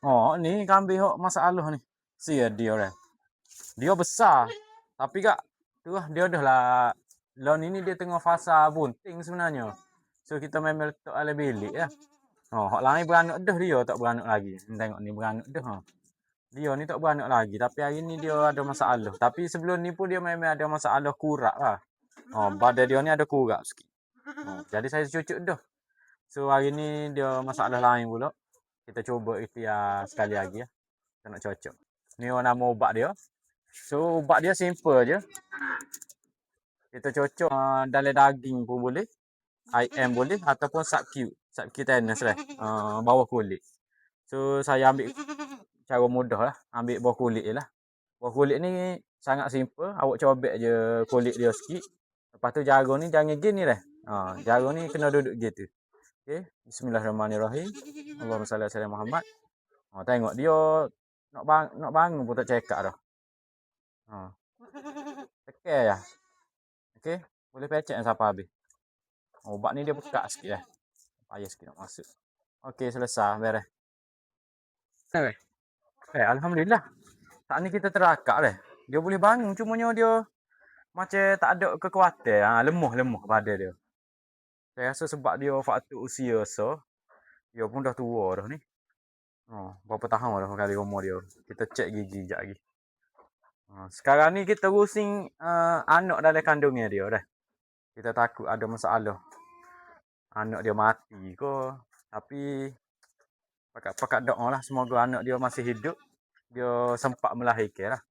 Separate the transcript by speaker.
Speaker 1: Oh, ni kambing hok masalah ni. Sia dia dah. Dia besar. Tapi kak tu lah dia dah lah lawan ini dia tengah fasa bunting sebenarnya. So kita memang letak ala bilik lah. Oh, hak lain beranak dah dia tak beranak lagi. Tengok ni beranak dah ha. Dia ni tak beranak lagi tapi hari ni dia ada masalah. Tapi sebelum ni pun dia memang ada masalah kurak lah. Oh, badan dia ni ada kurak sikit. Oh, jadi saya cucuk dah. So hari ni dia masalah lain pula. Kita cuba ikhtiar sekali lagi ya. Kita nak cocok. Ni nama ubat dia. So ubat dia simple je. Kita cocok dalam daging pun boleh. IM boleh ataupun subcutaneous lah. Bawah kulit. So saya ambil cara mudah lah. Ambil bawah kulit je lah. Bawah kulit ni sangat simple. Awak cobek je kulit dia sikit. Lepas tu jarum ni jangan gini lah. Jarum ni kena duduk gitu. Okay. Bismillahirrahmanirrahim. Allahumma salli ala Muhammad. Tengok dia nak bangun pun tak cekak dah. Tekan ya. Okey. Boleh pecek sampai habis. Ubat ni dia pekat sikit lah. Payah sikit nak masuk. Okey, selesai. Beres. Alhamdulillah. Saat ni kita terakak dah. Dia boleh bangun. Cumanya dia macam tak ada kekuatan. Lemah pada dia. Saya rasa sebab dia faktor usia so. Dia pun dah tua dah ni. Berapa tahun dah kali umur dia. Kita cek gigi sekejap lagi. Sekarang ni kita rusing anak dalam kandungnya dia dah. Kita takut ada masalah. Anak dia mati ke. Tapi pakat doa lah semoga anak dia masih hidup. Dia sempat melahirkan lah.